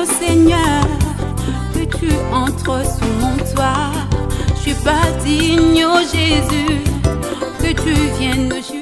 au Seigneur que tu entres sous mon toit. Je suis pas digne, oh Jésus, que tu viennes jusqu'à...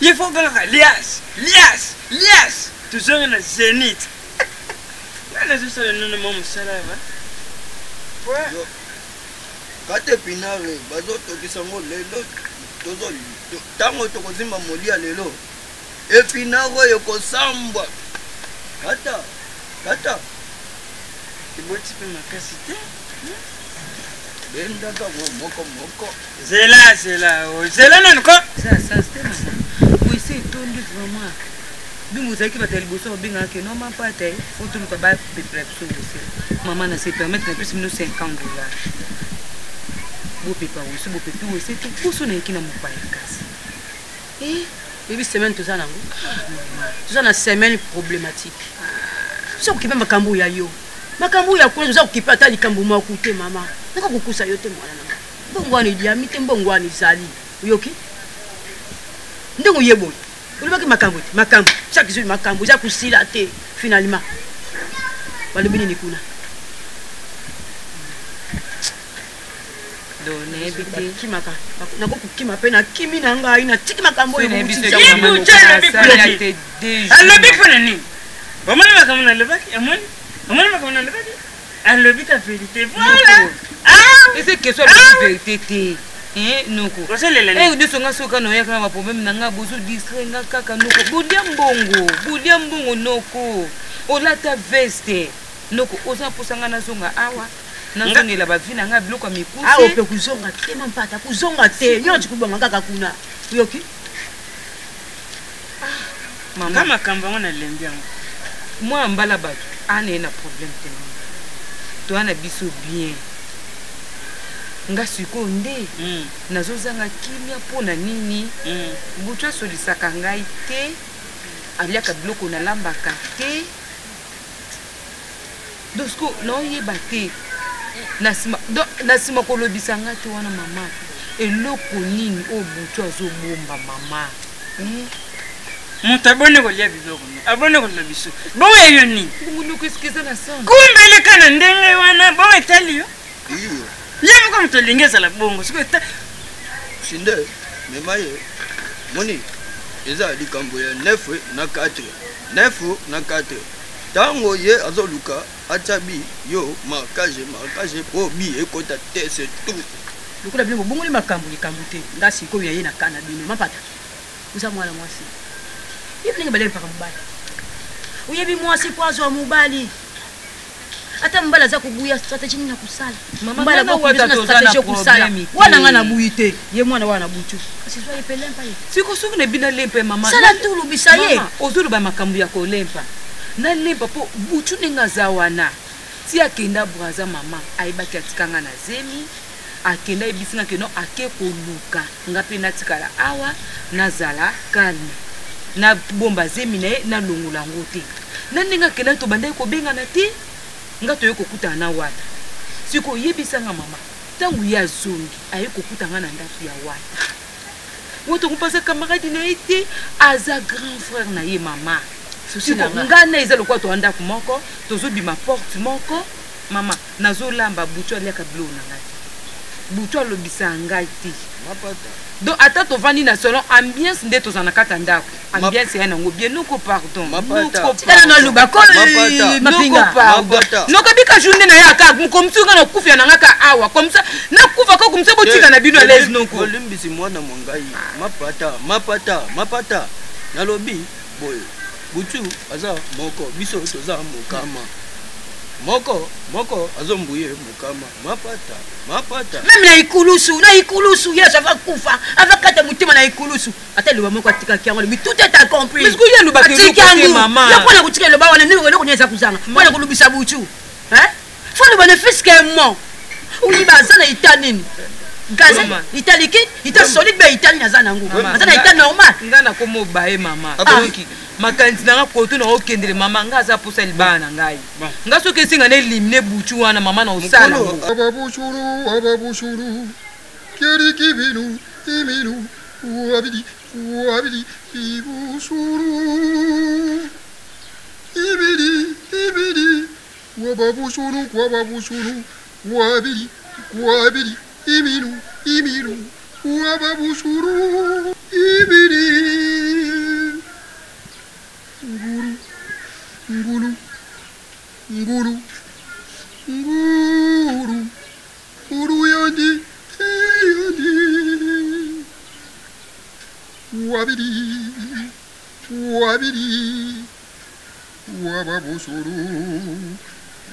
Il faut que Lias, toujours une zénith. Là, je sais le nom de mon salaire. Quand tu es pinaré, tu es tango tokozimba molia lelo epinaro yokosamba kata iboti pe makasi te benda ka moko zela nani ko ça c'était oui c'est tout vraiment bingu zaki batali boso binga ke non pas te faut tout le ba perplexe aussi maman na se permettre na plus nous 50 $. Beau papa aussi beau papa aussi c'est tout ça na kina mopaya kasi Baby semaine tout ça nango. Tout ça na semaine problématique. Ça okipa makambo ya yo. Makambo ya kwa ça okipa ta likambo ma okute mama. Naka kukusa yote mwana nanga. Mbongwa ni diamite mbongwa ni zali. Uyoki? Ndongo yebo. Ulibaki makambo. Makambo. Chaque jour makambo za kusila te finalement. Balibini ni kuna. Donné bité kimaka nako kukima pe na kimi na ngai na tiki makambo yo elle le bifona ni bomani makamona le baki amoni makamona le baki elle le bita vérité voilà et c'est question de vérité te noko de songa soka no yaka ma problème nanga bozo distrait nga kaka noko budia mbongo noko olata veste noko oza posanga na zonga awa nazongela bavina nga biloko mikusi awo pe kuzonga te mampata kuzonga te nyoti kubanga kaka kuna yoki mama makambo ngona lembi yango moi mbala bato ane na problème te to ana biso bien nga siko nde nazozanga kimia pona nini butu asolisaka ngai te aliaka biloko nalambaka te dosko naoyeba te nasima kolobisa nga te wana mama eloko nini o butu azobomba mama moto abone kolia biloko abone kolia biso bongo eyo nini munoko esikeza na sana kumbeleka na ndenge wana bongo etali yo ye moko moto olingi ezala bongo siko sinde memaye moni eza likambo ya 9 na 4 tango ye azoluka atabi yo makaje po bi ekota te c'est tout lokula bino bongo ni makambo likambo te ngasi ko yaye na kana bino mapata uza mwana mwasi yebinga bale mpaka mubali uyebi mwasi kwazo mubali ata mbala za kubuya strategy ni na kusala mbala kwa business strategy kusala wana ngana buyite ye mwana wana butu asizwa yepelempa ye siko suku ne bina lempa mama sala tulu bisaye ozulu ba makambo ya ko lempa na lempa po butu ninga za wana ti akenda braza mama aibaki atikanga na zemi akenda ebisinga keno ake koluka ngape natikala awa nazala kalme na bomba zemi na longola ngote na ninga kena to bandai ko benga na ti nga to yoko kuta na wata siko yebisanga mama tangu ya zongi ayeko kuta nga na ndatu ya wata woto kupasa camarade na ite aza grand frère na ye mama siko nga na eza lokwa to anda ku moko tozo bima porte moko mama nazo lamba butu aliaka bilo na ngati butu alobisa ngai ti mapata donc ata to vandi na salon ambiance nde tozana kata ndako ambiance ya nango bien noko pardon noko tala na luba ko mapinga noko bika journée na yaka mukomsuka na kufya na ngaka awa comme ça na kufa ko kumse botika na bino les noko limbisi mwana mongai mapata nalobi boy butu aza moko biso toza mokama moko azombuye mukama mapata même na ikulusu ya va kufa avakata mutima na ikulusu ata luba moko atika kiango bi tout est accompli mais ko luba ke mama ya kona kutika luba wana ndiko nyeza kuzanga wana kulubisa butu faut le bénéfice que moi uyi bazana itanini gaza italiki ita solide be itali na zana ngo bazana ita normal ngana ko mo bae mama donc makanti na koto na okendele mama ngaza posa libana ngai ngaso ke singa ne limne buchu wana mama na usala ababushuru keri kibinu iminu wabidi ibushuru ibidi wababushuru wabidi iminu wababushuru ibidi nguru yandi wabidi wababushuru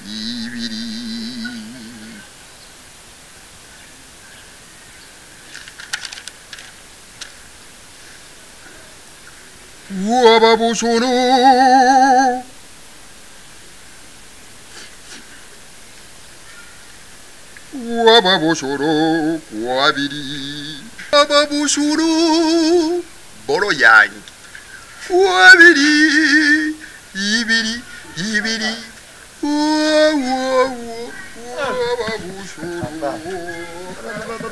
ibidi wababushuru wababushuru boro yangi wabidi ibidi wababushuru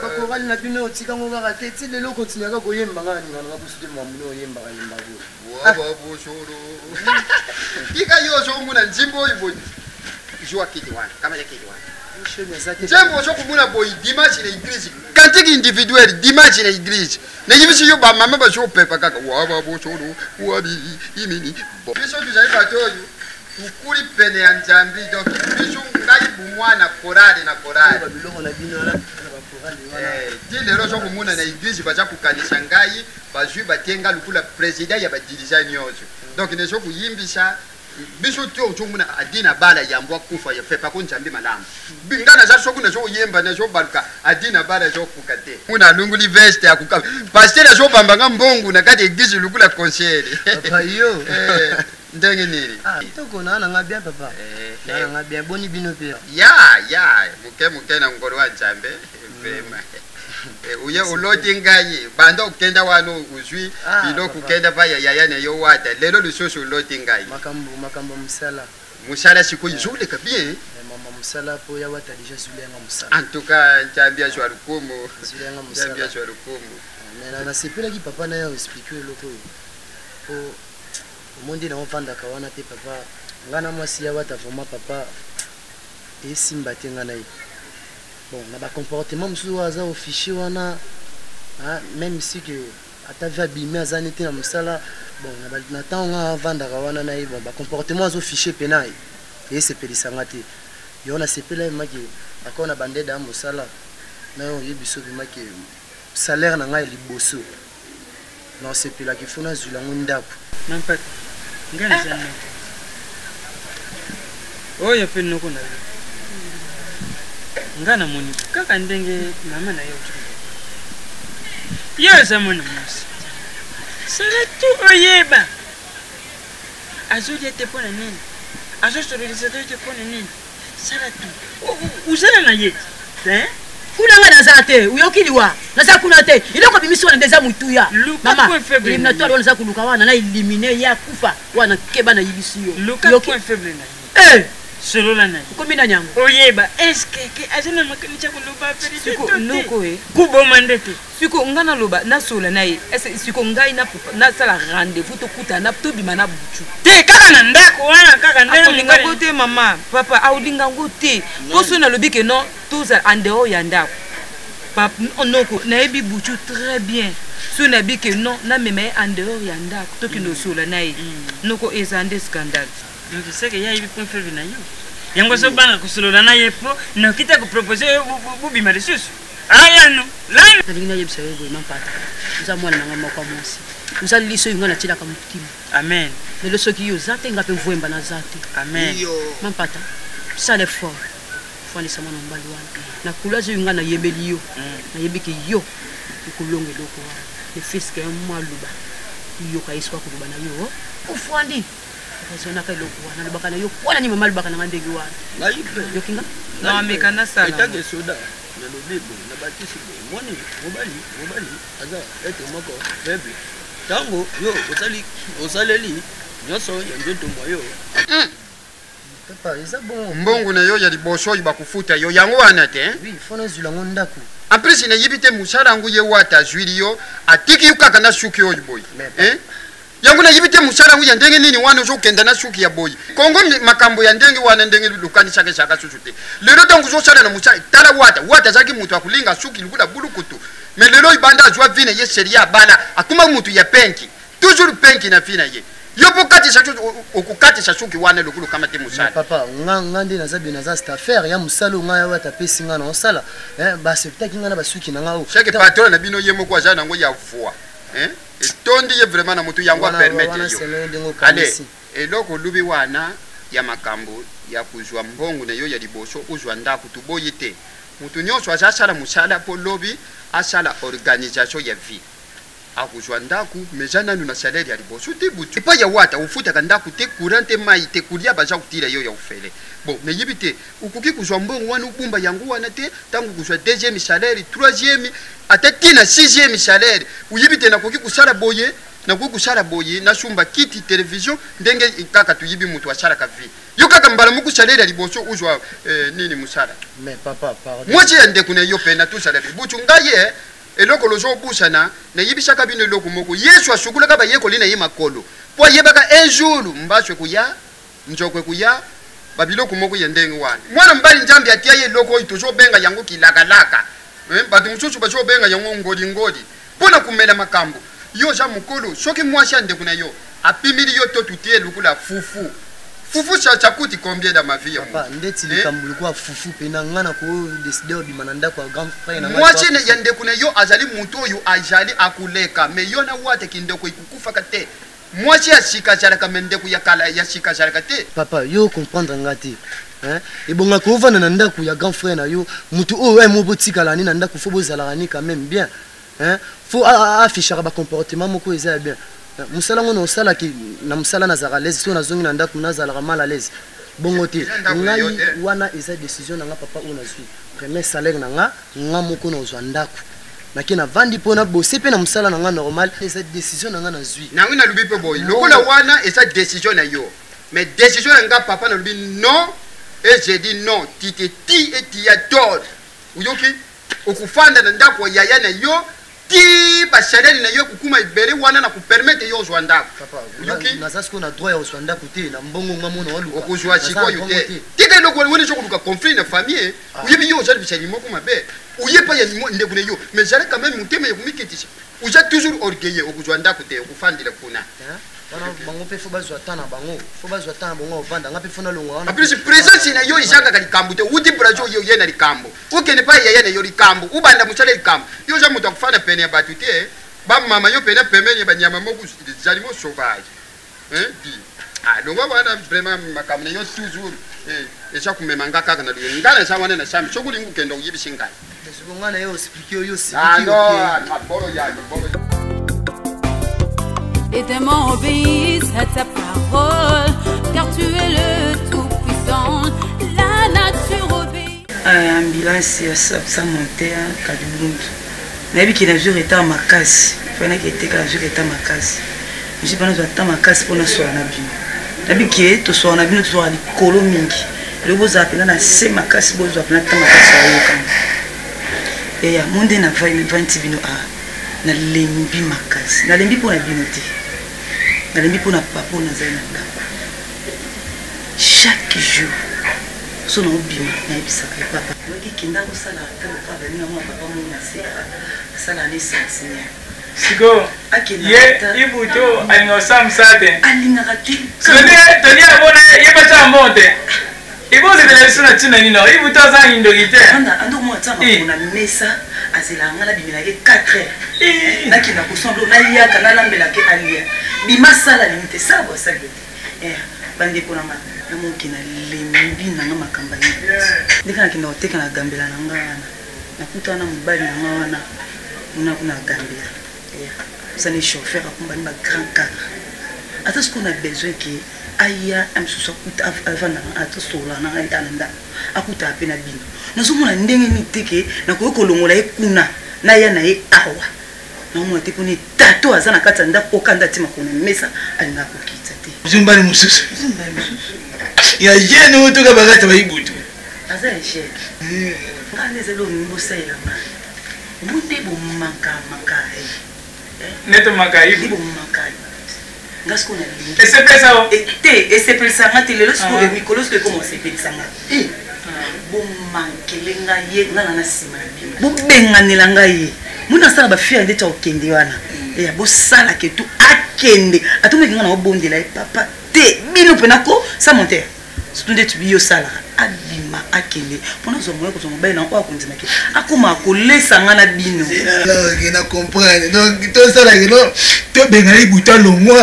bakorali na bino otika ngo kaka te ti lelo continuaka koyemba nga ningana kabusude mamuna oyembaka yembako wababushuru tika yoso omuna nzimbo oyo boyi jua kiti wana kama ya kiti wana nzembo oso kumuna boyi dimanche na église kantiki individuel dimanche na église na yibisi yo ba mama ba pepa kaka wababushuru wabi imini biso tuzali bato oyo ukuli pene ya nzambi donc biso ngai bumwana korale na korale babiloko na bino wana ti lelo so komona na église baza kokanisa ngai bazwi batenga lukula président ya badirija nyonso donc ne so koyimbisa biso ti ozomona adina bala yambwa kufa ya fepa ko nzambe malamu ngana za so kuna so yemba na so baluka adina bala so kuka te muna lunguli veste ya kuka pasteur so bambanga mbongo na kati église lukula conseiller papa yo ndenge nini toko na nga bien papa na nga bien boni bino pe ya muke na ngoro wa nzambe vraiment uye uloti ngai banda ukenda wano uzwi biloko kenda pa yaya ne yo wata lelo lususu uloti ngai makambo musala siku yuzule kabie mama musala po ya wata deja zulenga musala en tout cas nzambia shwa lukumu zulenga musala nzambia shwa lukumu na sepela ki papa na yo expliquer loko po omondi na ofanda kawana te papa ngana mwasi ya wata vraiment papa esimba te ngana ye bon na ba comportement musu waza au fichier wana même si que atavi abimé azani te na musala bon na tanga vanda kawana na ye bon ba comportement azo fichier penai et sepelisa ngate yo na sepela maki akona bandeda ya musala na yo yebiso bimaki salaire na ngai liboso na sepela ki funa zula ngundako nampaka ngana sana oyo pe noko na ngana moni kaka ndenge mama na yo zamona musi sala tu oyeba azodi te pona nini azostorelisa te pona nini sala tu uzana na ye kuna nga naza te uyokili wa naza kuna te iloko bimisi wana ndeza mutuya mama eliminatoire wana naza kuluka wana na elimine ya kufa wana keba na yibisi yo luka point faible na ye solo la na kombina nyango oyeba eske ke azana makanicha kuluba peri siko noko kubo mandete siko ngana loba na sola na ye siko ngai na sala rendez-vous to kuta na to bima na buchu te kaka na ndako wana kaka ndenge linga bote mama papa aulinga ngote poso na lobi ke non tous en dehors ya ndako papa noko na yebi buchu très bien so na bi ke non na meme en dehors ya ndako to kino sola na ye noko ezande scandale donc c'est que ya yebi point faible na yo yango so banga kusolola na ye po no kita ko proposer bubima resusu aya no la ndingina yebisa yo boy mampata uza mwana nanga makwa mosi uza liso yinga na tila ka mutima amen lelo soki yo zate nga pe vwemba na zate amen mampata ça l'effort fani sama na mbali wana na kulazo yinga na yebeli yo na yebiki yo ikulonge loko wana le fiske mwa luba yo ka iswa ko luba na yo ufwandi zona ka loko wana lubaka na yo wana ni mama lubaka na ndege wana naipe yo kinga na ameka na sala etake soda nalobi boye nabatisi boye moni mobali aza ete moko faible ntango yo osaleli nyonso ya nzoto mwa yo papa eza bon mbongo na yo ya liboso oyo bakufuta yo yango wana te oui fona ezwila ngo ndako en plus nayebi te mosala yango ye wata azwili yo atiki yo kaka na suki oyo boye yango nayebi te mosala yango ya ndenge nini wana ozokenda na suki ya boye kongo makambo ya ndenge wana ndenge lukanisaka esaka susu te lelo ntango ozosala na mosala tala wata azalaki moto akulinga suki likula bulukutu me lelo ibanda azwa vine ye seri ya bala akuma motu ya penki toujours penki na fina ye yo po okukatisa suki wana lokulu kama te mosala papa nga nde naza bien naza cette affaire ya mosala nga ya wata apesi nga na osala baacceptaki nga na basuki na nga o chaque patron na bino ye moko aza nango ya voi etondi ye vraiment na motu yango apermete yo ale eloko olubi wana ya makambo ya kuzwa mbongo na yo ya liboso uzwa ndako tuboyi te motu nyonso aza asala mosala mpo lobi asala organisation ya vie akuzwa ndaku meja nanu na salaire ya liboso te butu epa ya wata ufutaka ndaku te courant te mai te kulia baza kutila yo ya ufele bon nayebi te ukoki kuzwa mbongo wana ubumba yango wana te ntango kuzwa deuxième salaire troisième ata tina sixième salaire uyebi te nakoki kusala boye nakoki kusala boye nasumba kiti television ndenge kaka tuyibi mutu asalaka vi yo kaka mbala muku salaire ya liboso uzwa nini musala mais papa pardon moitié ya ndeko na yo pe na tout salaire butu ngaye eloko lozo busana na yibisaka bino eloko moko yesu asukulaka bayekoli na ye makolo po yebaka un jour mbaswe kuya njokwe kuya babiloko moko ya ndenge wana mwana mbali njambi atia ye eloko oyo tozobenga yango kilakalaka bato mosusu bazobenga yango ngoli mpona kumela makambo yo za mokolo soki mwasi ya ndeko na yo apimili yo to tutie lukula fufu ça coûte combien dans ma vie papa ndeti likambo kwa fufu pena ngana ko décider obima na ndako grand frère na moi chine ya ndeko na yo azali mutu oyo azali akuleka me yo na wate kindeko ikukufa kate moi chi asika jaraka mendeko ya kala ya sika jaraka te papa yo comprendre ngati ebonga ko vana na ndako ya grand frère na yo mutu oyo mo botikala ni na ndako fo bozala ni quand même bien faut afficher ba comportement moko eza bien musala ngono osala ki na musala na zara l'aise so na zongi na ndako na zala mal à l'aise bongo te ngai wana eza décision na nga papa ona zwi premier salaire na nga moko na ozwa ndako na kina vandi pona bosé pe na musala na nga normal eza décision na nga na zwi na ngina lubi pe boy lokola wana eza décision na yo mais décision na nga papa na lubi non et j'ai dit non ti et ti adore uyoki okufanda na ndako ya yana yo ti bashaleli na yo kukuma ibele wana na kupermete yo zwa ndako yoki nazasko na droit ya zwa ndako te na mbongo ngamo na waluka okuzwa chiko yo te tika loko woni choko luka conflit na famille uyebi yo jali bishali moko mabe uyepa ya ndeko na yo mais jale quand même mutema ya kumikitisha uja toujours orgueilleux okuzwa ndako te okufandila kuna wana bango pe fo bazwa tana bango fo bazwa tana bango ovanda ngape fona longo wana en plus présence na yo isaka kali kambo te uti brajo yo yena likambo ukene pa ya yena yo likambo ubanda muchale likambo yo ja mutu akufana pene ya batu te ba mama yo pene pembeni ba nyama moko zali mo sauvage di donc wana vraiment makamne yo toujours esa kumemanga kaka na luyo ngana sa wana na shami chokuli ngukendo uyibisinga ngana yo expliquer yo si bolo ya bolo. Et tes mains obéissent à ta parole, car tu es le Tout-Puissant, la nature obéit. Ambulance ya sa monter Kadulundu. Nabi ki na jour eta makasi, fana ki était ka jour eta makasi. Je pas na ta makasi pona so na bino. Nabi ki to so na bino to ali kolo mingi. Le boza pena na se makasi bozo pena ta makasi ayo kan. Ya monde na va 20 bino na lembi makasi. Na lembi pona bino te. Na lembi pona papa na zana ndako. Chaque jour so na obima na ebisaka papa. Loki kinda ko sala ta papa ni na papa mo na seka. Sala ni sensinya. Sigo. Ye ibuto alinga samsate. Alinga kati. Toni abona ye bacha monte. Iboze de la suna tina nino. Ibuto za indogite. Ando mo tsama kuna mesa azela ngala bimela ke 4 na kina ko sondo na yaka na lambela ke alia. Bima sala limite sabo sabe. Bande kuna ma na mo kina lembi na makamba ni. Ndika kina oteka na gambela na ngana. Na kutana mbali na ngana. Kuna gambela. Ça les chauffeurs accompagnent ma grand car. Attends ce qu'on a besoin qui aya amsusu akuta avana atosola na alanda akuta apena bino nazomona ndenge ni teke na kokolongola ekuna na ya na ye awa na mwa te poni tato azana kata nda okanda tima kona mesa alinga kokitsa te zumbani mususu ya jene utoka bagata baibutu aza eche ngane zelo mbosela ma munde bo maka neto makai bo maka ngasko na lingi ese pesa o te ese pesa ngati lelo sko mikolos ko comment se pesa ngati bo mankelenga ye ngana na sima bo benganela ngai muna sala ba fia ndeta okende wana ya bo sala ke tu akende atumeki ngana obondela e papa te bino penako sa monter surtout tu biyo sala abima akende pona zo moyo ko zo mobile na kwa kunzima ke akoma kolesa ngana bino alors na comprendre donc to sala ke no to bengali buta longwa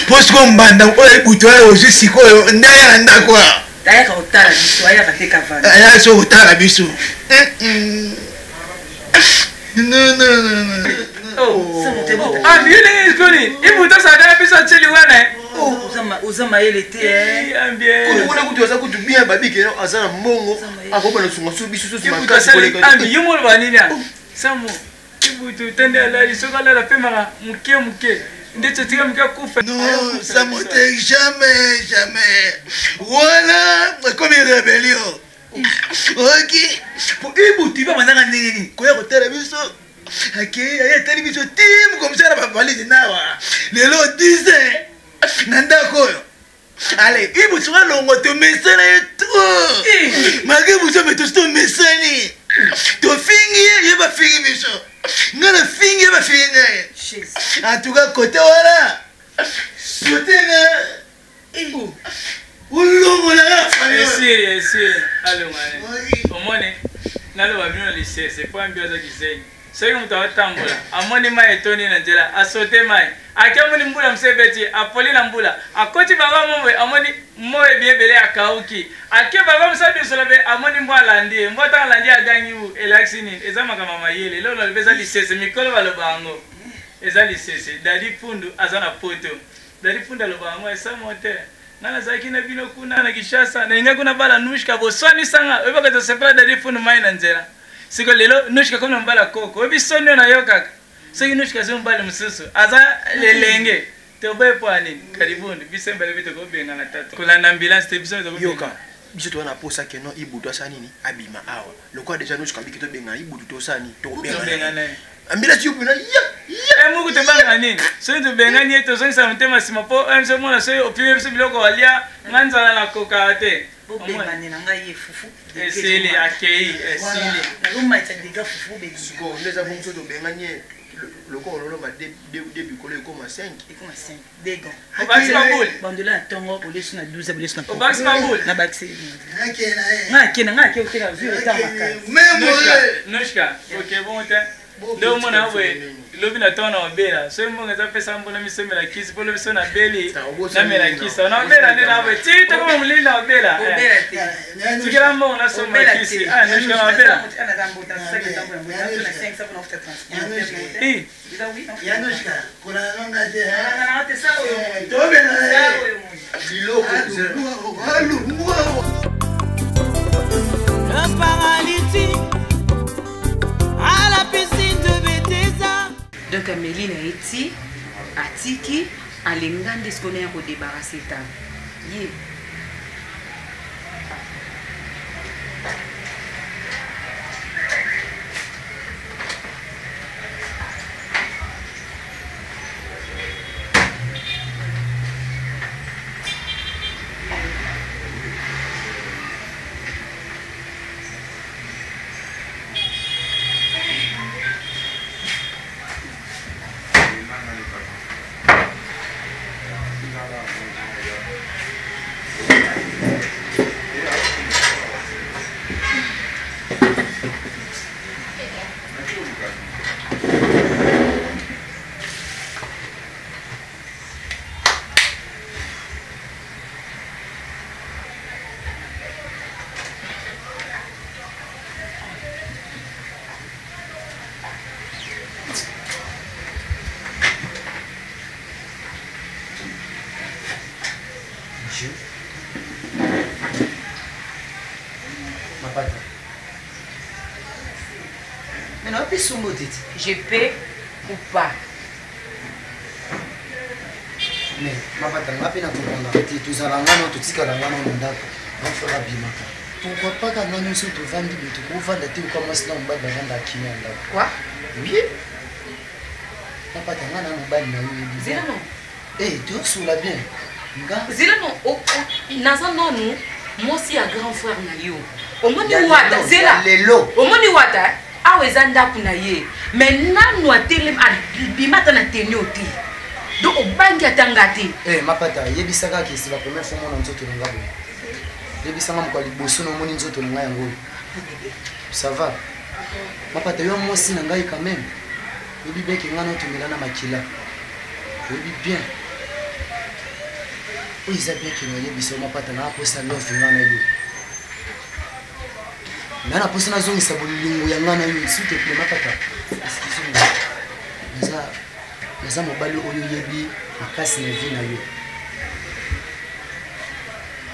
parce que mbanda o buta o je siko ndaya nda kwa daya ka otala biso aya ka teka vana aya so otala biso non oh c'est mon tebo ah viene skoni ibuta sada biso cheli wana uzama ele te ambie kuna kutoza kutu bien babike no azana mbongo akoba na sunga subi susu ibuta sali ambi yumo banini samo ibutu tende ala isoka la pema muke ndetse tika muke kufa non ça monte jamais voilà comme une rébellion ok pour ibutu ba mananga nini koya kotela biso ok ya tali biso tim comme ça la valise nawa lelo 10 nanda koyo allez ibu sura longo to mesana eto magi buso meto sto mesani to fingi ye ba fingi biso ngana fingi ba fingi en tout cas côté wala sotenga ulongo la famille si allez mane omone nalo ba bino lycée c'est pas ambio za kizenyi soki mutu atambola amoni mai etoni na nzela asote mai akemoni mbula msebeti apoli na mbula akoti baba momwe amoni moye biebele akauki ake baba msabisola be amoni mbwa landi mbwa tanga landi agangi u elaxini eza makama mayele lelo libeza lisese mikolo balobango eza lisese dadi pundu azana poto dadi punda lobango esa mote nana zaki na bino kuna na Kishasa na inga kuna bala nushka boswani sanga weba ka sepela dadi pundu mai na nzela siko lelo nushka kona mbala koko webi sonyo na yo kaka siko nushka zo mbala msusu aza lelenge tobe pwani karibuni bisembele bito ko benga na tatu kulanda ambulance te biso to yoka biso to na posa ke no ibuto sanini abima awa lokwa deja nushka biki to benga ibuto to sani to benga na ambulance yupo na ya muku to banga nini so to benga ni to so sa mtema simapo mso mona so opime biso biloko walia nganzala na koka te obengane na ngai fufu esili akei esili na luma itadega fufu be siko ndeza bonso to benga ni loko lolo ma début kolo ekoma 5 ekoma 5 dego obaxi babul bandola na tongo police na 12 police na obaxi babul na baxi ngakena ngake uteka vile tamaka nushka okay bon te ndo mona we lobi na tona obela so mbonga za pesa mbona misomela kisi polo biso na beli na mela kisi na obela ndena we tito kama mlinda obela obela te tikela mbonga na soma kisi nushka na obela ana gambo ta sake tambo ya mbona na 5 sapo na ofta eh ya nushka kuna longa te na te sawo yo tobela biloko alu le paralytique à la piscine de Bethesda. Donc Amélie na eti atiki alengande ce qu'on est en débarrasser ta. Yé. pata. Mais non, puis son mot dit. Je peux ou pas. Mais ma pata, ma peine à comprendre. Tu as l'angano, tu sais que l'angano ndako. On fera bimaka. Pourquoi pas quand nous sommes au vendu, tu peux vendre tu commences là en bas de vendre qui ndako. Quoi? Oui. Ma pata, ngana mobile na yo. Zela non. Eh, tu sous la bien. Zela non. Naza non nous. Moi aussi un grand frère na yo. Omoni wata Zela. Lelo. Omoni wata. Aweza ndaku na ye. Mais nanu atele bimata na tenyote. Donc au bangi atangati. Eh ma pata, yebisaka ki c'est la première fois mon nzoto ngabo. Yebisanga mo kwa liboso no moni nzoto nga yango. Ça va. Ma pata yo moi si ngai quand même. Yebi beki ngana tumela na makila. Yebi bien. O Isabelle qui m'a yebisa ma pata na posa love ngana yo. Nana posa na zongi sabulingo ya ngana yo s'il te plaît ma pata. Excusez-moi. Naza mobali oyo yebi makasi na vie na yo.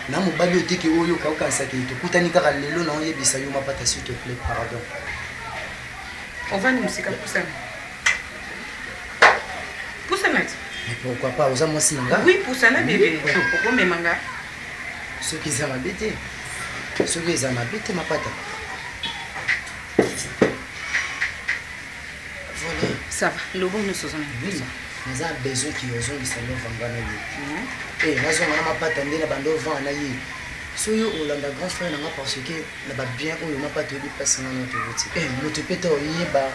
Na mobali otiki oyo kaukanisa ke tokutani kaka lelo na oyebisa yo mapata s'il te plaît pardon. On va nous sika poussana. Poussana. Mais pourquoi pas oza mwasi nanga? Oui, poussana bébé. Pourquoi me manga? Ce qui za mabete. Ce qui za mabete mapata. Voilà. Ça va. Le bon nous sommes. Oui. Nous avons besoin qu'ils osent les vangana yo. Eh, nous avons ma pata ndena bando vana ye. Soyo olanda grand frère nanga parce que na ba bien oyo ma pata bi passe na notre route. Eh, moto peta oyeba.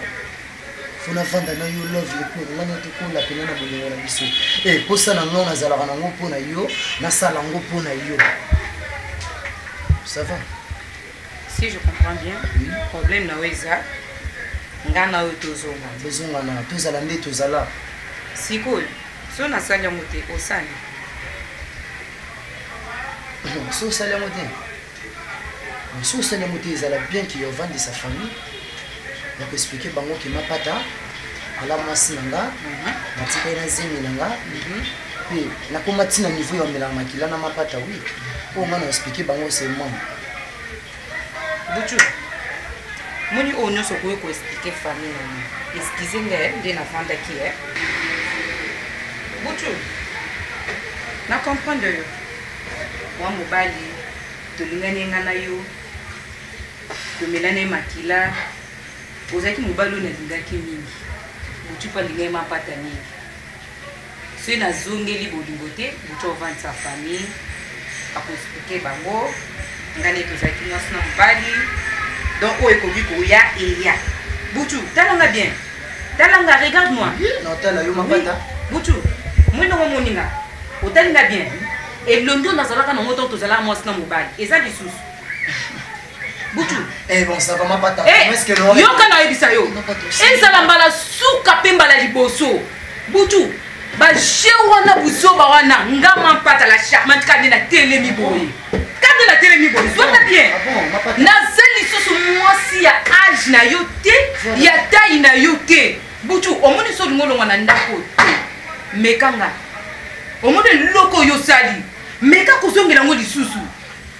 Fona vanda na yo love le pour na notre ko la pena na bolingo na biso. Eh, posa na ngona zala kana ngo pona yo, na sala ngo pona yo. Ça va? Si je comprends bien, le problème na weza ngana yo tozonga. Bezonga na tozala nde tozala. Sikoyo, so na sali ya mote osani. So sali ya mote. So sali ya mote ezala bien qu'il vende sa famille. Donc expliquer bango ki mapata ala mwasi nanga, matika ina zemi nanga. Puis na koma tina niveau ya mela makila na mapata oui. Pour moi na expliquer bango c'est moi. Butu. Moni onyo so ko expliquer famille na. Excusez nde na vanda ki Butu. Na comprendre yo. Wa mobali tolingane ngana yo. Tomelane makila. Ozaki mobali na lingaki mingi. Butu pa lingane mapata mingi. Si na zongeli bolingote, butu vendre sa famille. A expliquer bango. Ngane tozaki na mobali. Donc, où est-ce que y a et ya. Boutou, talanga bien. Talanga, regarde-moi. Non, talanga, yo mapata. Boutou, moi non moninga. O talanga bien. Et l'ondo na zalaka na moto tozala moi na mobile. Et ça di sous. Boutou. Eh bon, ça va mapata. Est-ce que yo kana ebisa yo? Et ça mbala suka pemba la liboso. Boutou. Ba jewana buzoba wana ngama pata la charmante kadi na télé mi boy. Kadi na télé mi boy. Sois bien. Na zeli soso mwasi ya âge na yo te, ya taille na yo te. Boutou, omoni so ngolo ngwana ndako te. Mekanga. Omoni loko yo sali. Meka kozongela ngo lisusu.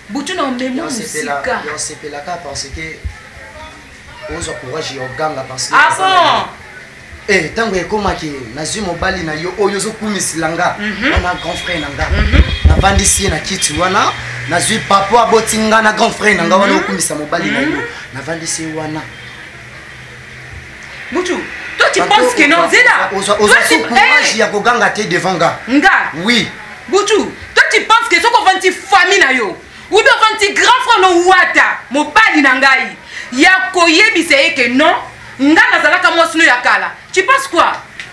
Boutou na memo musika. Yo sepelaka parce que ozo courage yo ganga parce que ah bon. Eh, tango ekomaki nazwi mobali na yo oyo ozokumisilanga wana grand frère nanga navandisi na kiti wana nazwi papa abotinga na grand frère nanga wana okumisa mobali na yo navandisi wana. Boutou, toi tu penses que non Zela? Ozo courage ya koganga te devant nga. Oui. Boutou, toi tu penses que soko vanti famille na yo ou bien vanti grand frère no wata mobali na ngai ya koyebisa que non ngana zalaka mwasino ya kala. Tu penses quoi?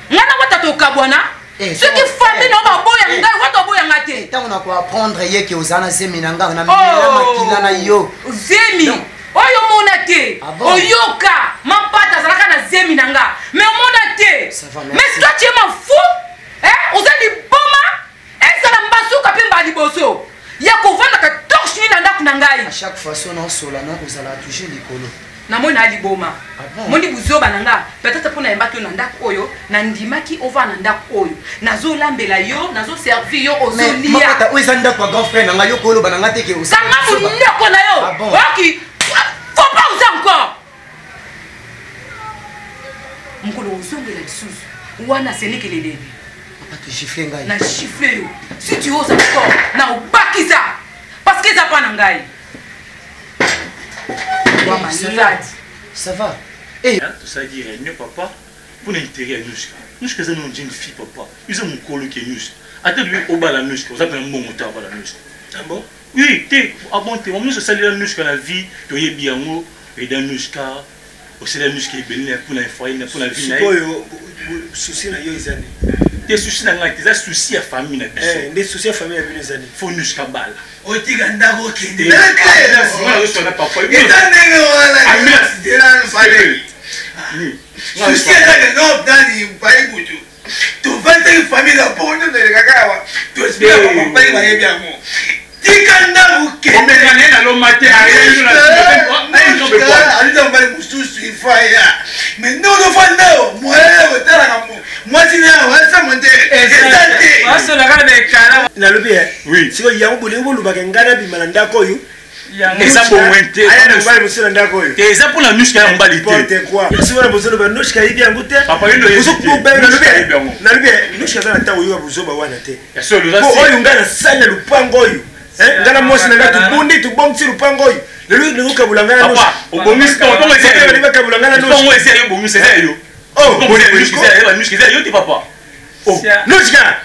Ngana wata to kabwana? Ce qui famille no baboya ngai wata boya ngate. Tant on a quoi apprendre ye que ozana zemi nanga na mila makila na yo. Zemi. Oyo mona te. Oyoka, mapata zalaka na zemi nanga. Mais mona te. Mais toi tu es m'en fou? Hein? Ozali boma? Ça na mbasuka pemba liboso. Ya kovanda ka torche ni nanda kunangai. À chaque fois son on solana ozala toucher likolo. Na mona ali boma. Moni buzoba nanga. Peut-être pour na mbaki na ndako oyo, na ndimaki ova na ndako oyo. Nazo lambela yo, nazo servir yo ozolia. Mapata oyo zanda kwa grand frère nanga yo kolo bananga teke ozo. Sanga ndako na yo. Oki. oza encore mokolo ozongela lisusu wana senekele lebe papa tochifle ngai na chifle yo si tu oses encore na obakisa parce que eza mpa na ngai ça va tosalaki réunion papa mpona intérêt ya nuska nuska eza nano jeune fille papa eza mokolo ke nuska ata lui obala nuska oza mpena mbongo te abala nuska bon oui te abon te momusu osalela nuska na vie toyebi yango eda nuska osala nuska ebele mpona foyer mpona vie na sikoyo souci na yo eza nini te souci na ngai te eza souci ya famille na biso nde souci ya famille ya bino eza nini fo nuska bala otika ndako okende papa eza ndenge wana souci ezake noptani pai butu tovandaki famille na mpo nyondo elekaka awa toespika bapapai bayebi yango tika ndako okende alizambali mosusu ifaya me ndonofandao moyele kotalaka mwasi nayo asamode eza te nalobi sikoyo yango bolingi bolobaka ngai nabima na ndako oyo eza bomwen te aya na mobali mosusu na ndako oyo eza mpona nuska ya mobali te sikoyo bozoloba nuska yebi yango te nalobi nuska aza na ntango oyoka bozoba wana te oyo ngai nasali na lupango oyo ngai na mwasi na ngai tobundi tobongisi lupango oyo lelo lingi okabula ngai na nuska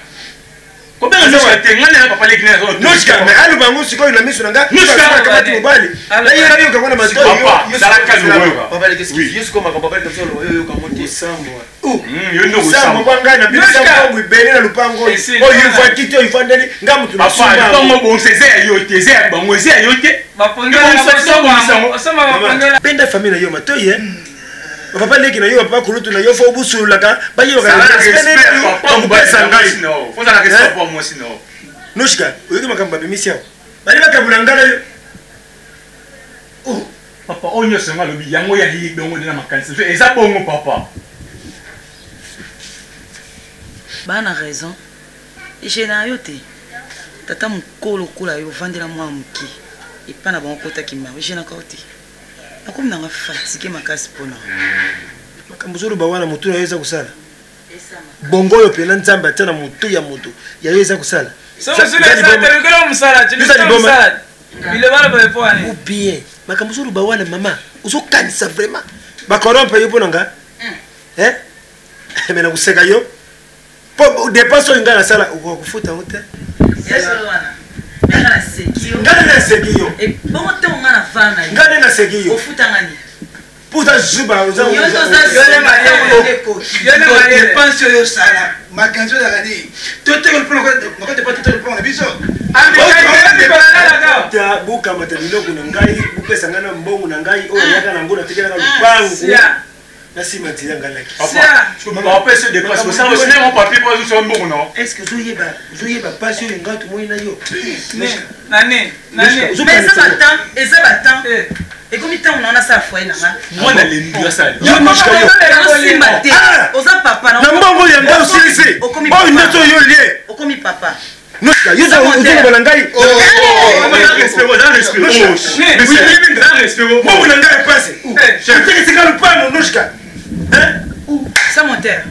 nuska me aloba yango sikoyo na miso na ngaikamati mobali nayera yoka mwana matoyosambo kwa ngai na bisambo ibele na lupango oyo ivakiti oyo ivandeli ngai mutu penda famille na yo matoye papa leki na yo papa kulutu na yo fo obusululaka bayebakapesa ngai nushka oyoki makambo babimisi awo bali bakabula ngai na yo papa oyo nyonso ngo alobi yango yali bongo nde na makanisi so eza bongo papa bana raison je na yo te tata mokolo kola yo vandela mwa moke epa na bango kotaki mawe je na kao te nakomi nanga fatike makasi mpona makambo ozoloba wana motu na yo eza kosala bongo oyo pena nzambe atia na motu ya moto ya yo eza kosala obie makambo ozoloba wana mama ozokanisa vraiment bakorompe yo mpo na nga me na koseka yo mpo depense oyo ngai nasala okofuta yango te ngai naseki yo ngai nde naseki yo puta zuba depense oyo osala makanzi oyo ezalaka nini totekolpona biso bukamata biloko na ngai bupesa ngai na mbongo na ngai oyo yaka nango natekelaka lupangu nasima ntina ngalaki estce ozoyeba pasi oyo ngai tomoi na yo eza batemp ekomi ntango na wana sala foye nanga mwana lembi asali osimba te oza papa na mbongo ya ngai osilisi oyo nyonso oyo lie okomi papa ozoloba na ngai mbongo na ngai epasi otekisika lupango nushka sa montere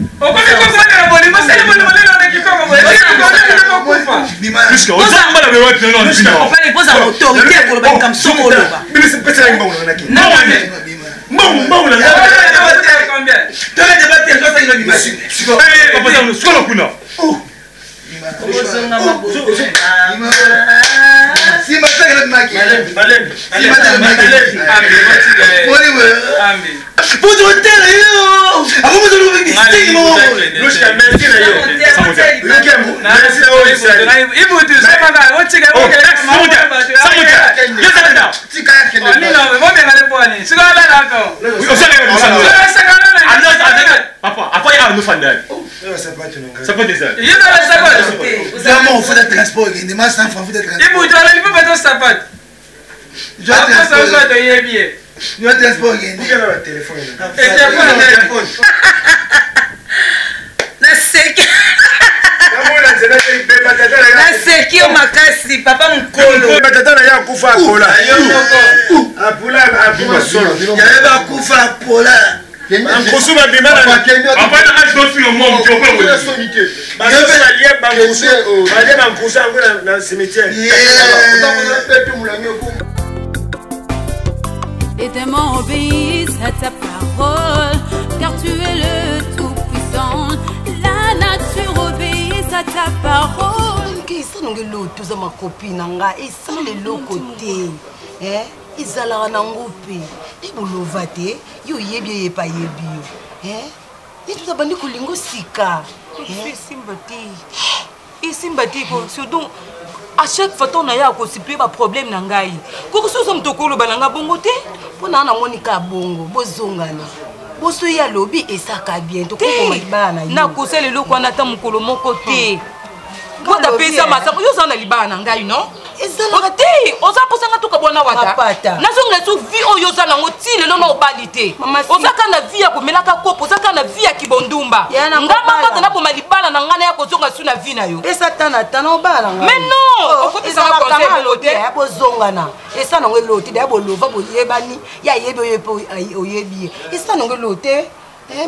oza autorité koloba likambo soko oloba naseki yo makasi papa mokolo batata na ye akufa apola yayeba akufa apola bankusu balie bankusu yango na cimetière. Les démons obéissent à ta parole, car tu es le tout-puissant. La nature obéit à ta parole. Qu'est-ce que nous tous ma copine nga et sans le côté izala na ngope ibulovate yo yebi yepa yebi et tout abandi kulingo sika sympathie surtout à chaque fois on a ya ko sipe ba problème na ngai ko so so mtokolo balanga bongo te pona na monika bongo bozongana boso ya lobi esaka bien to ko mabana na ko sele loko na ta mukolo moko te ko da pesa masa yo sana libana ngai no ezala te oza posanga to kabona wata na zonga so vi oyo sana ngoti lelo na obalite ozaka na vi ya komelaka kopo ozaka na vi ya kibondumba ngama kata na poma libana na ngana ya kozonga su na vi na yo esa tana obala nga mais non okopesa na conseil lote ya bozongana esa na ngelote da bolova boyebani ya yebi oyebi esa na ngelote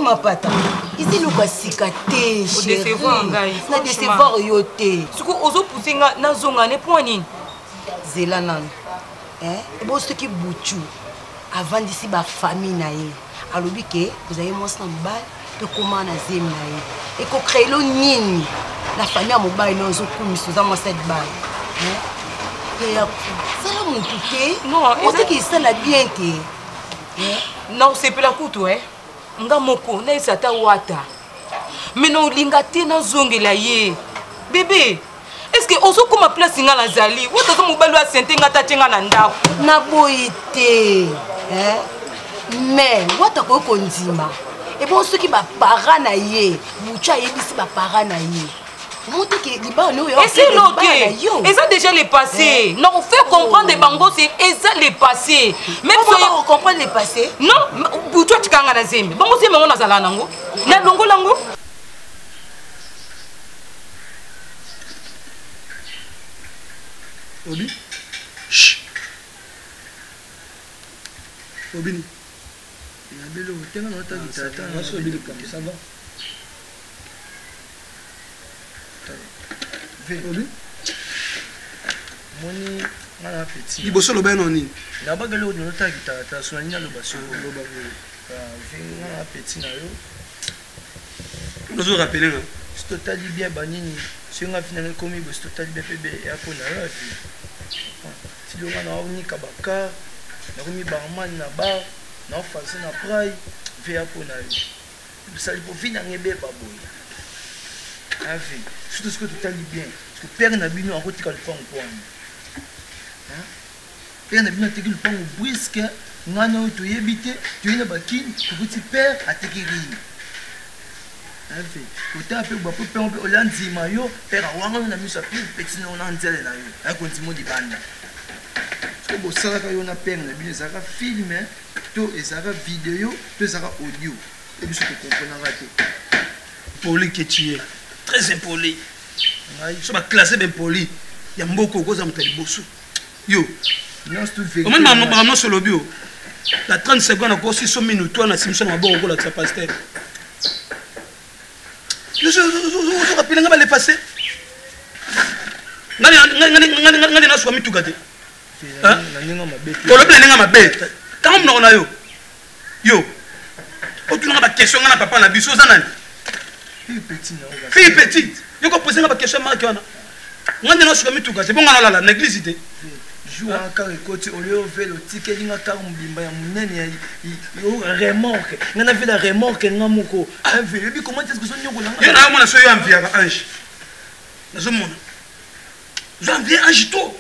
mapata ici le basika te na décevoir yo te suko ozo pusinga na zonga ne point nini zela nanu ebo soki butu avant d'ici ba famille na ye alobi ke vous avez moi sans balle to comment na zemi na ye et ko créer lo nini la famille a mobile no zo kumisa za moi cette balle et ya sala mutu te non on sait qu'il sala bien te non c'est pas la kutu nga moko na isata wata mino linga te na zongela ye bébé est-ce que ozo kuma place nga na zali wata zo mobali wa sente nga tatenga na ndako na boite mais wata ko kondima et bon ceux qui ba para na ye bucha yebisi ba para na ye monte que liba no yo et c'est l'autre et ça déjà le passé non fait comprendre bango c'est ça le passé même si on comprend le passé non bucha tikanga na zembe bango zembe ngona zala nango na longo lango Obi Obini ya belo tenga na ta gitata na so bili comme ça va Obi moni na petit liboso lo beno nini na bagalo no ta gitata so nya lo baso lo ba vinga na petit na yo nous rappeler là c'est total bien banini si on a finalement commis c'est total bien fait et après na yo si le na oni kabaka na komi barman na bar na ofasi na prai ve après na yo ça il faut finir ngebe ba boya ave surtout ce que total bien parce que père na bino en route quand fond quoi hein père na bino te qu'il fond brisque ngana to yebite tu ina bakini kuti père atekiri ave côté un peu ba peu on peut landima yo père wanga na miso plus petit na on nzele na yo a continue di banda parce que bo sala ka yo na père na bino ça ka film to et ça ka vidéo to ça ka audio et puis ce que comprendre raté poli que tu es très impoli ngai so ba classé ben poli ya mboko ko za mutali bosu yo non c'est tout fait comment maman sur le bio la 30 secondes encore 6 minutes toi na simson na bon ko la pasteur je rappelle nga ba le passé ngani na swami tukate hein nga mabete ko le plan nga mabete quand on na yo o tu nga ba question nga na papa na biso za nani fille petite yo ko poser nga ba question marque wana ngani na swami tukate bon nga la négligité joue encore côté au lieu de le ticket dinga car mbimba ya munene yo remorque ngana fait la remorque ngamoko ave bi comment est-ce que son nyoko langa yo na mona so yo amvia ka ange nazo mona zo amvia ange to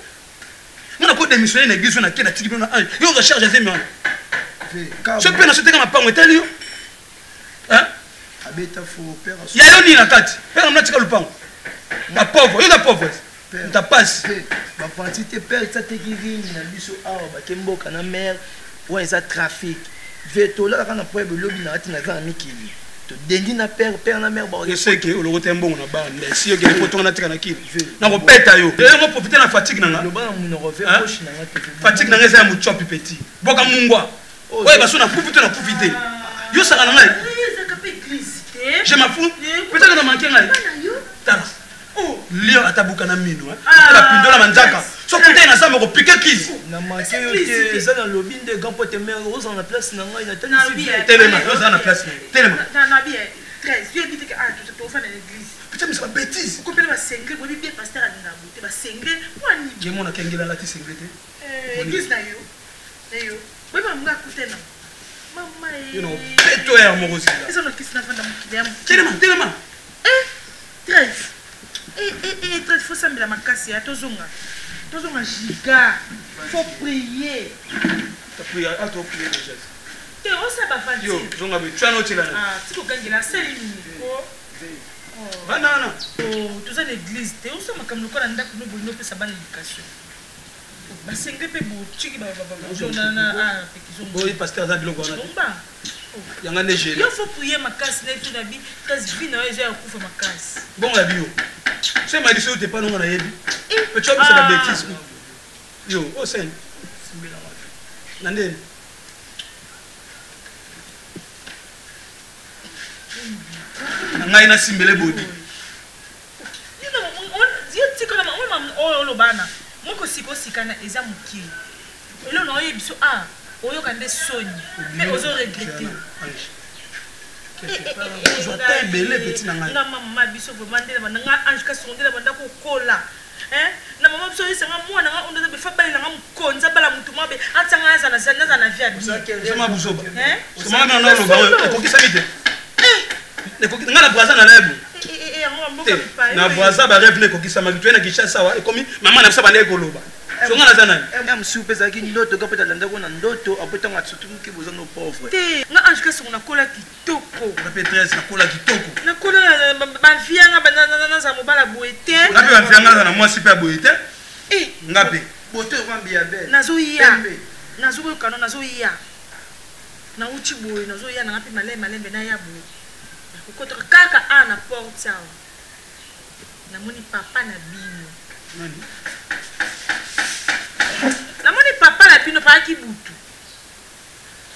mona ko démissionner na église na kena tiki na ange yo recharge azemi wana ce pe na soteka mapango etali yo hein abeta fo père ya yo ni na kati père na tika lupango na pauvre yo na pauvre ta passe ba quantité père ça te guéri na biso awa ba kemboka na mer ouais ça trafic veto là quand on peut lobby na tina za mikili to dendi na père na mère ba je sais que le côté bon na ba si yo gele poto na tika na kili na ko peta yo et on profiter na fatigue na le ba mu no revers poche na nga fatigue na nga za mu chop petit boka mungwa ouais parce na profiter yo saka na ngai je m'en fous peut-être na manquer ngai tala lio atabuka na mino la pindola manzaka so putain na sama ko piquer kiss na manquer yo te za na lobby de grand pote mère rose en la place na ngai na tellement yo za na place tellement na bien 13 viens vite que tu te faire dans l'église putain mais c'est pas bêtise ko pele ba sengre bo bien pasteur alinga bote ba sengre kwani je mona kengela la ti sengre te église na yo bo ba mga kutena mama you know peto ya mo rosi ça no kisna fanda mukidem tellement 13 très faut sambela makasi ya tozonga giga faut prier ta prier à toi prier déjà te osa ba fanti yo zonga be tu anote là tiko gangela seli ko banana toza l'église te osa makamlo ko na ndako no bolino pesa bana éducation basengre pe bo chiki ba na pekizo boy pasteur za biloko wana yanga neje yo faut prier makasi na tout na bi kasi vie na yo kufa makasi bon la bio c'est ma discussion t'es pas non na yebi mais tu vois c'est la bêtise yo oh c'est simbela wapi nande ngai na simbele bodi yo tika na o lo bana moko sikana eza muki elo na oye biso oyo kande soni mais ozo regretter je t'ai belé petit na ngai na mama biso vraiment ndela banda ange ka sondela banda ko kola na mama biso yisanga mwana nga onda be fa bali nga mkonza bala mutu mabe atanga za na via bi sama buzoba sama na no lo ba ko kisamite ne ko ngala braza na lebo na braza ba rêve ne ko kisama kitu na kisha sawa ekomi mama na saba ne ko loba songa na zana même soupe za ki ndoto ka peta landa ko na ndoto apeta nga tsutu ki boza no pauvre te nga ange ka songa kola kitoko na petresse na kola kitoko na kola ba via nga banana za mobala boete na pe ba via nga na mwasi pe boete ngape bote kwambi ya belle nazo ko kano nazo ya na uchi boye nazo ya na ngapi malembe na ya boye kokoto kaka ana porte sawa na moni papa na bino namoni papa na bino pa ki butu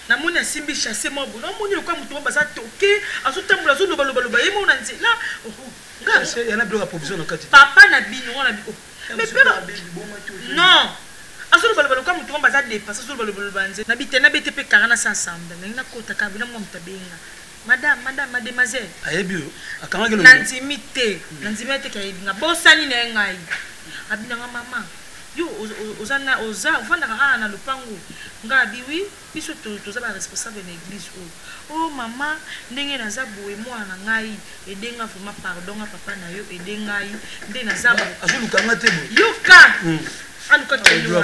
namoni asimbi chasse mo bo namoni ko mutu ba sa toke azotambola zo loba yemo na nzela nga yana bilo ka provision na kati papa na bino wana bi mais père non azo loba ko mutu ba sa dépasse azo loba nze na bitena bete pe 40 ensemble na kota ka bina mo mtabenga madame mademoiselle ayebio akanga kelo nanzimite ka yebinga bosani na ngai abina nga mama yo oza vanda ka na lupango nga biwi biso toza ba responsable na église oh mama ndenge naza boye mwana ngai edenga vraiment pardon papa na yo edengai nde naza azuluka ngate bo yo ka aluka kelo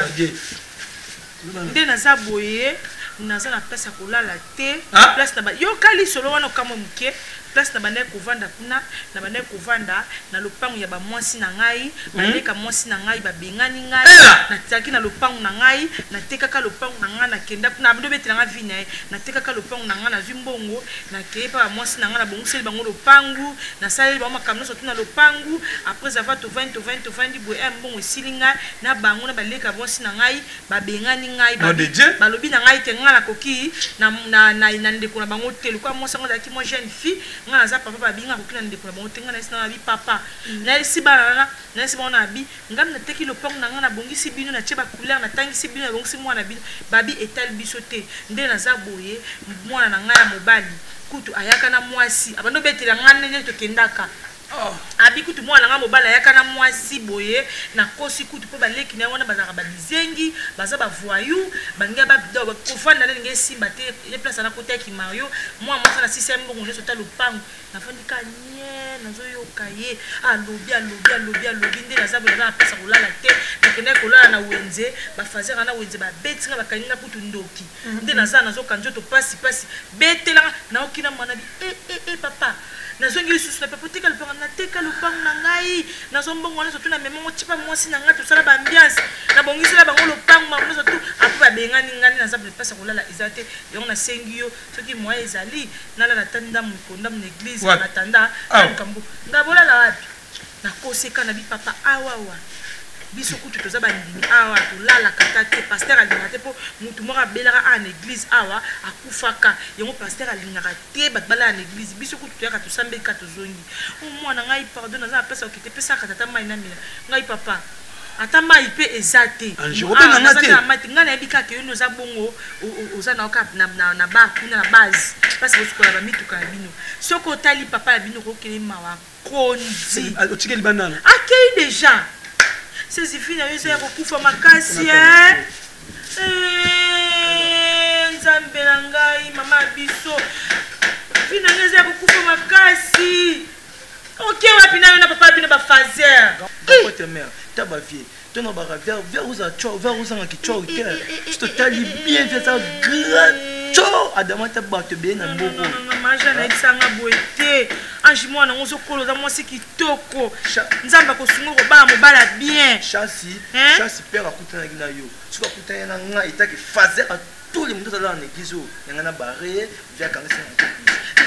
nde naza boye naza na place ya kolala te place na yo kali solo wana kama muke place na bande kovanda kuna na bande kovanda na lopango ya ba mwasi na ngai baleka mwasi na ngai babengani ngai na tiaki na lopango na ngai na tekaka lopango na ngai na kenda kuna bado betela nga vina na tekaka lopango na ngai na zimbongo na kepa ba mwasi na ngai na bonguseli bango lopango na sali ba makamno so tuna lopango après avoir to 20 boy mbongo silinga na bango na baleka mwasi na ngai babengani ngai balobi na ngai ke nga na koki na ndeko na bango telu kwa mwasi ngo daki moi jeune fille nga za papa babinga koki na ndeko na bango tenga na sina bi papa na si bana na si bona bi ngam na teki lo pong na nga na bongisi bino na cheba couleur na tangisi bino na bongisi mwana bino babi etal biso te nde na za boye mwana na nga ya mobali kutu ayaka na mwasi abando betela ngane ne to kendaka abi kutu mwana nga mobala yaka na mwasi boye na kosi kutu po baleki na wana bazaka babizengi baza bavoyou bangia ba kofanda na nge simba te le place na kota ki Mario moi moi na système bongo ne sota lopango na fandika nye nazo yoka ye alobi nde na zabo na pesa kolala te na kende kolala na wenze ba fazer na wenze ba betinga bakaninga kutu ndoki nde na za nazo kanjo to pasi betela na okina mwana bi papa nazongi lisusu na pepotika lupanga na teka lupango na ngai nazombongo wana sotu na memongo tipa mwasi na ngai tosala baambiance na bongisela bango lupango bango sotu apo babenga ngani naza place kolala ezate yango na sengi yo soki moya ezali nalala tanda mukonda mu église na tanda kambo ngabolala wapi na koseka na bi papa awawa biso kutu toza bandimi awa tolala kata te pasteur alingaka te po mutu moko abelaka en église awa akufaka yango pasteur alingaka te bato balala na église biso kutu toyaka tosambelika tozongi omwana ngai pardon naza na place okite pesaka tata mai na mina ngai papa ata mai mpe eza te ngai nayebi kaka yo noza bongo oza naoka na bar kuna na base place kosukola bamituka ya bino soki otali papa ya bino kokele mawa kondi otikeli banana akei déjà ces filles na yoza ya kokufa makasi nzambe na ngai mama biso fille na yoza ya kokufa makasi ok wapi na yo na papa bino bafazer pote mère ta bavie tona bara vers uza cho vers uza ngaki cho te to tali bien fait ça grand cho adama ta bato bien na mboko maja na isanga boete anji mwana ngozo koloza mwasi kitoko nzamba ko sungo ko bala mobala bien chasi père akutana na yo tu akutana na nga itaki fazer à tous les monde dans l'église yanga na barré via kanisa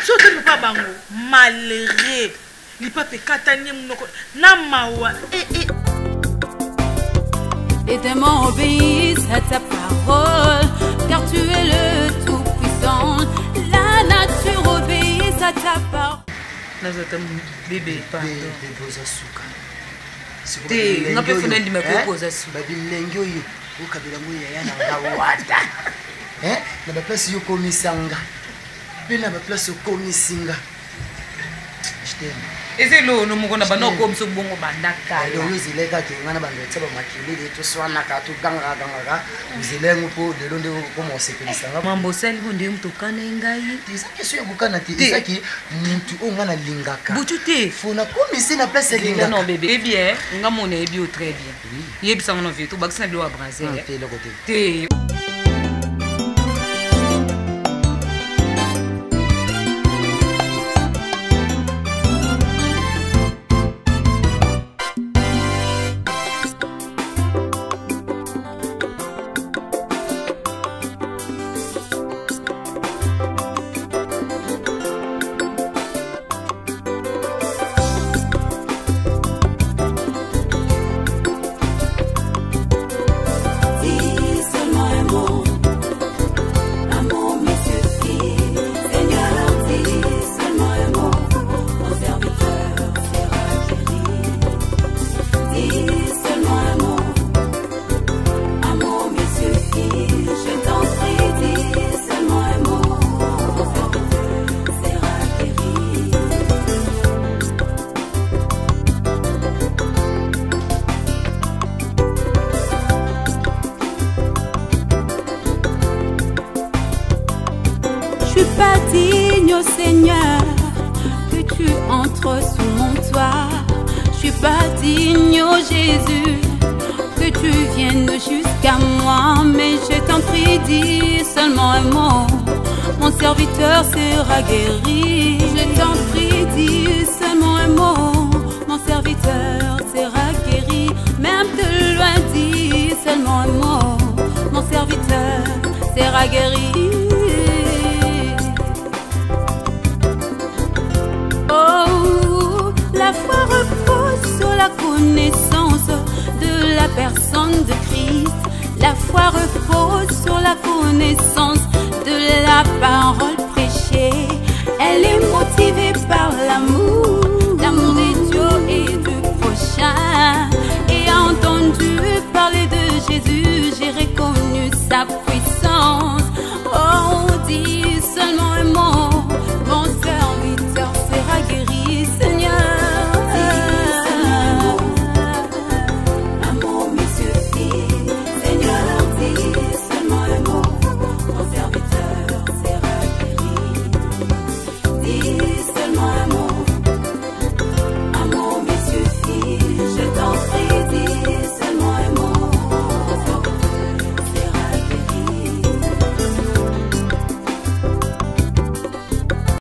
so te papa bango malheureux li pape katani munoko na mawa Les démons obéissent à ta parole, car tu es le Tout-Puissant. La nature obéit à ta parole. Bébé, pardon. Te, on a pu faire une dimako. Babi lengo yo, o kabila mu ya na ngawata. Na ba place yo komisanga. Pe na ba place yo komisinga. Je t'aime. Ezelo no mukona banoko mso bongo bandaka yo zileka ke ngana bandetsa ba makilele to swana ka to ganga uzilengo po de londe ko mo sepelisa mambo sel hunde mtu kana ngai tizaki so yokana ti tizaki muntu o ngana lingaka butu te fona komisi na place lingaka non bébé bien ngamona ebio très bien yebisa ngono vie to bakisa bilo wa Brazil te le côté te Je suis pas digne, oh Seigneur, que tu entres sous mon toit. Je suis pas digne, oh Jésus, que tu viennes jusqu'à moi. Mais je t'en prie, dis seulement un mot, mon serviteur sera guéri. Je t'en prie, dis seulement un mot, mon serviteur sera guéri. Même de loin, dis seulement un mot, mon serviteur sera guéri. Oh, la foi repose sur la connaissance de la personne de Christ. La foi repose sur la connaissance de la parole prêchée. Elle est motivée par l'amour, l'amour de Dieu et du prochain. Et entendu parler de Jésus, j'ai reconnu sa